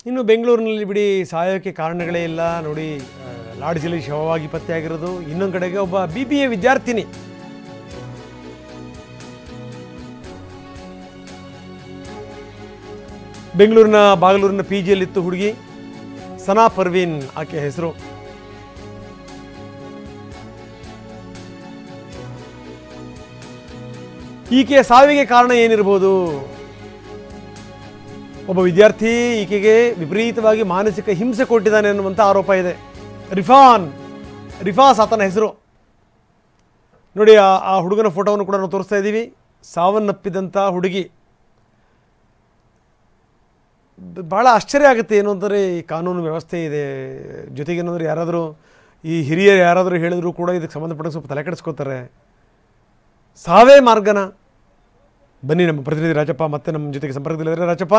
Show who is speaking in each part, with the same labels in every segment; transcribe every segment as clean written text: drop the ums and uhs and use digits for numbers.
Speaker 1: ಇನ್ನು ಬೆಂಗಳೂರಿನಲ್ಲಿ ಬಿಡಿ ಸಾಯೋಕ್ಕೆ ಕಾರಣಗಳೇ ಇಲ್ಲ ನೋಡಿ. ಲಾಡ್ಜಲ್ಲಿ ಶವವಾಗಿ ಪತ್ತೆಯಾಗಿರೋದು. ಇನ್ನೊಂದು ಕಡೆಗೆ ಒಬ್ಬ BBA ವಿದ್ಯಾರ್ಥಿನಿ ಬೆಂಗಳೂರಿನ ಬಾಗಲೂರಿನ PGಯಲ್ಲಿತ್ತು ಹುಡುಗಿ. ಸನಾ ಪರ್ವೀನ್ ಆಕೆ ಹೆಸರು. ಈಕೆಯ ಸಾವಿಗೆ ಕಾರಣ ಏನಿರಬಹುದು? ಒಬ್ಬ ವಿದ್ಯಾರ್ಥಿ ಈಕೆಗೆ ವಿಪರೀತವಾಗಿ ಮಾನಸಿಕ ಹಿಂಸೆ ಕೊಟ್ಟಿದ್ದಾನೆ ಅನ್ನುವಂಥ ಆರೋಪ ಇದೆ. ರಿಫಾಸ್ ಆತನ ಹೆಸರು. ನೋಡಿ, ಆ ಹುಡುಗನ ಫೋಟೋವನ್ನು ಕೂಡ ನಾವು ತೋರಿಸ್ತಾ ಇದ್ದೀವಿ. ಸಾವನ್ನಪ್ಪಿದಂಥ ಹುಡುಗಿ. ಭಾಳ ಆಶ್ಚರ್ಯ ಆಗುತ್ತೆ. ಏನು ಅಂದರೆ ಈ ಕಾನೂನು ವ್ಯವಸ್ಥೆ ಇದೆ, ಜೊತೆಗೇನಂದ್ರೆ ಯಾರಾದರೂ ಈ ಹಿರಿಯರು ಯಾರಾದರೂ ಹೇಳಿದ್ರು ಕೂಡ ಇದಕ್ಕೆ ಸಂಬಂಧಪಟ್ಟ ಸ್ವಲ್ಪ ತಲೆ ಕೆಡಿಸ್ಕೋತಾರೆ. ಸಾವೇ ಮಾರ್ಗನ? ಬನ್ನಿ, ನಮ್ಮ ಪ್ರತಿನಿಧಿ ರಾಜಪ್ಪ ಮತ್ತೆ ನಮ್ಮ ಜೊತೆಗೆ ಸಂಪರ್ಕದಲ್ಲಿದ್ದಾರೆ. ರಾಜಪ್ಪ,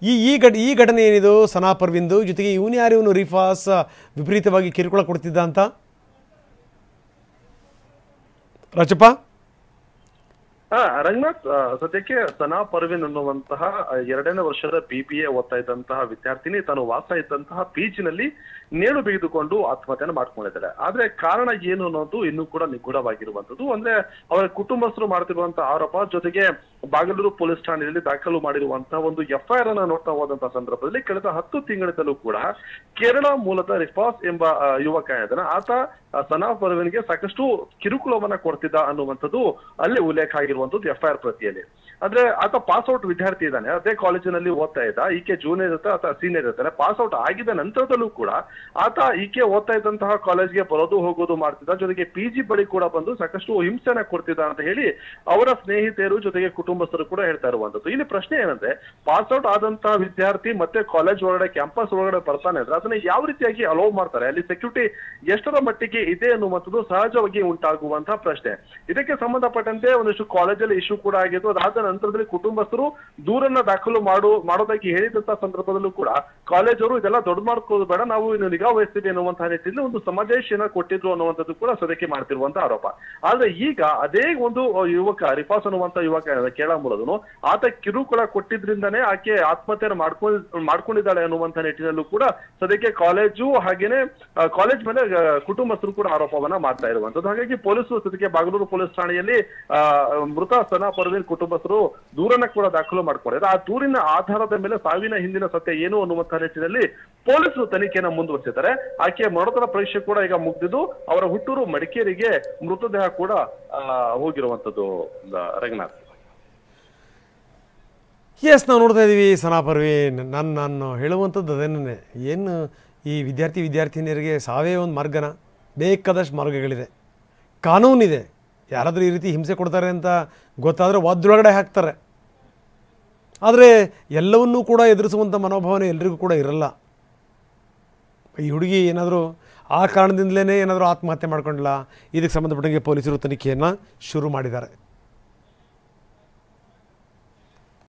Speaker 1: ಈ ಘಟನೆ ಏನಿದು ಸನಾ ಪರ್ವಿಂದು, ಜೊತೆಗೆ ಇವನು ರಿಫಾಸ್ ವಿಪರೀತವಾಗಿ ಕಿರುಕುಳ ಕೊಡ್ತಿದ್ದ ಅಂತ? ರಾಜಪ್ಪ,
Speaker 2: ರಂಗನಾಥ್, ಸದ್ಯಕ್ಕೆ ಸನಾ ಪರ್ವಿನ್ ಅನ್ನುವಂತಹ 2ನೇ ವರ್ಷದ BBA ಓದ್ತಾ ಇದ್ದಂತಹ ವಿದ್ಯಾರ್ಥಿನಿ ತಾನು ವಾಸ ಇದ್ದಂತಹ PGನಲ್ಲಿ ನೇಣು ಬಿಗಿದುಕೊಂಡು ಆತ್ಮಹತ್ಯೆಯನ್ನು ಮಾಡ್ಕೊಂಡಿದ್ದಾರೆ. ಆದ್ರೆ ಕಾರಣ ಏನು ಅನ್ನೋದು ಇನ್ನೂ ಕೂಡ ನಿಗೂಢವಾಗಿರುವಂತದ್ದು. ಅಂದ್ರೆ ಅವರ ಕುಟುಂಬಸ್ಥರು ಮಾಡ್ತಿರುವಂತಹ ಆರೋಪ, ಜೊತೆಗೆ ಬಾಗಲೂರು ಪೊಲೀಸ್ ಠಾಣೆಯಲ್ಲಿ ದಾಖಲು ಮಾಡಿರುವಂತಹ ಒಂದು FIR ಅನ್ನ ನೋಡ್ತಾ ಹೋದಂತಹ ಸಂದರ್ಭದಲ್ಲಿ ಕಳೆದ 10 ತಿಂಗಳಿಂದಲೂ ಕೂಡ ಕೇರಳ ಮೂಲದ ರಿಫಾಸ್ ಎಂಬ ಯುವಕ ಇದ್ದಾನೆ. ಆತ ಸನಾ ಪರ್ವಿನ್ಗೆ ಸಾಕಷ್ಟು ಕಿರುಕುಳವನ್ನ ಕೊಡ್ತಿದ್ದ ಅನ್ನುವಂಥದ್ದು ಅಲ್ಲಿ ಉಲ್ಲೇಖ ಆಗಿರುವಂತದ್ದು FIR ಪ್ರತಿಯಲ್ಲಿ. ಆದ್ರೆ ಆತ ಪಾಸ್ಔಟ್ ವಿದ್ಯಾರ್ಥಿ ಇದ್ದಾನೆ, ಅದೇ ಕಾಲೇಜಿನಲ್ಲಿ ಓದ್ತಾ ಇದ್ದ. ಈಕೆ ಜೂನಿಯರ್ ಇರುತ್ತೆ, ಆತ ಸೀನಿಯರ್ ಇರ್ತಾನೆ. ಪಾಸ್ಔಟ್ ಆಗಿದ ನಂತರದಲ್ಲೂ ಕೂಡ ಆತ ಈಕೆ ಓದ್ತಾ ಇದ್ದಂತಹ ಕಾಲೇಜ್ಗೆ ಬರೋದು ಹೋಗೋದು ಮಾಡ್ತಿದ್ದ. ಜೊತೆಗೆ PG ಬಳಿ ಕೂಡ ಬಂದು ಸಾಕಷ್ಟು ಹಿಂಸೆನ ಕೊಡ್ತಿದ್ದ ಅಂತ ಹೇಳಿ ಅವರ ಸ್ನೇಹಿತರು ಜೊತೆಗೆ ಕುಟುಂಬಸ್ಥರು ಕೂಡ ಹೇಳ್ತಾ ಇರುವಂತದ್ದು. ಇಲ್ಲಿ ಪ್ರಶ್ನೆ ಏನಂದ್ರೆ, ಪಾಸ್ಔಟ್ ಆದಂತಹ ವಿದ್ಯಾರ್ಥಿ ಮತ್ತೆ ಕಾಲೇಜ್ ಒಳಗಡೆ ಕ್ಯಾಂಪಸ್ ಒಳಗಡೆ ಬರ್ತಾನೆ ಅಂದ್ರೆ ಅದನ್ನ ಯಾವ ರೀತಿಯಾಗಿ ಅಲೋ ಮಾಡ್ತಾರೆ? ಅಲ್ಲಿ ಸೆಕ್ಯೂರಿಟಿ ಎಷ್ಟರ ಮಟ್ಟಿಗೆ ಇದೆ ಅನ್ನುವಂಥದ್ದು ಸಹಜವಾಗಿ ಉಂಟಾಗುವಂತಹ ಪ್ರಶ್ನೆ. ಇದಕ್ಕೆ ಸಂಬಂಧಪಟ್ಟಂತೆ ಒಂದಿಷ್ಟು ಕಾಲೇಜಲ್ಲಿ ಇಶ್ಯೂ ಕೂಡ ಆಗಿತ್ತು. ಅದಾದ ನಂತರದಲ್ಲಿ ಕುಟುಂಬಸ್ಥರು ದೂರನ್ನ ದಾಖಲು ಮಾಡೋದಾಗಿ ಹೇಳಿದಂತಹ ಸಂದರ್ಭದಲ್ಲೂ ಕೂಡ ಕಾಲೇಜವರು ಇದೆಲ್ಲ ದೊಡ್ಡ ಮಾಡ್ಕೋದು ಬೇಡ, ನಾವು ಇನ್ನು ನಿಗಾ ವಹಿಸ್ತೀವಿ ಅನ್ನುವಂತಹ ರೀತಿಯಲ್ಲಿ ಒಂದು ಸಮಾದೇಶನ ಕೊಟ್ಟಿದ್ರು ಅನ್ನುವಂಥದ್ದು ಕೂಡ ಸದ್ಯಕ್ಕೆ ಮಾಡ್ತಿರುವಂತಹ ಆರೋಪ. ಆದ್ರೆ ಈಗ ಅದೇ ಒಂದು ಯುವಕ ರಿಫಾಸ್ ಅನ್ನುವಂತ ಯುವಕ ಕೇರಳ ಮೂಲದನು, ಆತ ಕಿರುಕುಳ ಕೊಟ್ಟಿದ್ರಿಂದಾನೇ ಆಕೆ ಆತ್ಮಹತ್ಯೆಯನ್ನು ಮಾಡ್ಕೊಂಡಿದ್ದಾಳೆ ಅನ್ನುವಂತ ನಿಟ್ಟಿನಲ್ಲೂ ಕೂಡ ಸದ್ಯಕ್ಕೆ ಕಾಲೇಜು ಹಾಗೇನೆ ಕಾಲೇಜ್ ಮೇಲೆ ಕುಟುಂಬಸ್ಥರು ಕೂಡ ಆರೋಪವನ್ನ ಮಾಡ್ತಾ ಇರುವಂತದ್ದು. ಹಾಗಾಗಿ ಪೊಲೀಸರು ಸದ್ಯಕ್ಕೆ ಬಾಗಲೂರು ಪೊಲೀಸ್ ಠಾಣೆಯಲ್ಲಿ ಮೃತ ಸನಾ ಪರ್ವಿನ್ ಕುಟುಂಬಸ್ಥರು ದೂರನ್ನ ಕೂಡ ದಾಖಲು ಮಾಡ್ಕೊಂಡಿದ್ದಾರೆ. ಆ ದೂರಿನ ಆಧಾರದ ಮೇಲೆ ಸಾವಿನ ಹಿಂದಿನ ಸತ್ಯ ಏನು ಅನ್ನುವಂತಹ ನಿಟ್ಟಿನಲ್ಲಿ ಪೊಲೀಸರು ತನಿಖೆಯನ್ನು ಮುಂದುವರಿಸಿದ್ದಾರೆ. ಆಕೆಯ ಮರಣೋತ್ತರ ಪರೀಕ್ಷೆ ಕೂಡ ಈಗ ಮುಗಿದಿದ್ದು ಅವರ ಹುಟ್ಟೂರು ಮಡಿಕೇರಿಗೆ ಮೃತದೇಹ ಕೂಡ ಹೋಗಿರುವಂತದ್ದು. ರಂಗನಾಥ್,
Speaker 1: ಎಸ್, ನಾವು ನೋಡ್ತಾ ಇದ್ದೀವಿ ಸನಾ ಪರ್ವೀನ್. ನಾನು ಹೇಳುವಂಥದ್ದು ಅದೇನೇ, ಏನು ಈ ವಿದ್ಯಾರ್ಥಿನಿಯರಿಗೆ ಸಾವೇ ಒಂದು ಮಾರ್ಗನ? ಬೇಕಾದಷ್ಟು ಮಾರ್ಗಗಳಿದೆ, ಕಾನೂನಿದೆ. ಯಾರಾದರೂ ಈ ರೀತಿ ಹಿಂಸೆ ಕೊಡ್ತಾರೆ ಅಂತ ಗೊತ್ತಾದರೆ ಒದ್ದೊಳಗಡೆ ಹಾಕ್ತಾರೆ. ಆದರೆ ಎಲ್ಲವನ್ನೂ ಕೂಡ ಎದುರಿಸುವಂಥ ಮನೋಭಾವನೆ ಎಲ್ರಿಗೂ ಕೂಡ ಇರಲ್ಲ. ಈ ಹುಡುಗಿ ಏನಾದರೂ ಆ ಕಾರಣದಿಂದಲೇ ಏನಾದರೂ ಆತ್ಮಹತ್ಯೆ ಮಾಡ್ಕೊಂಡ್ಲ? ಇದಕ್ಕೆ ಸಂಬಂಧಪಟ್ಟಂಗೆ ಪೊಲೀಸರು ತನಿಖೆಯನ್ನು ಶುರು ಮಾಡಿದ್ದಾರೆ.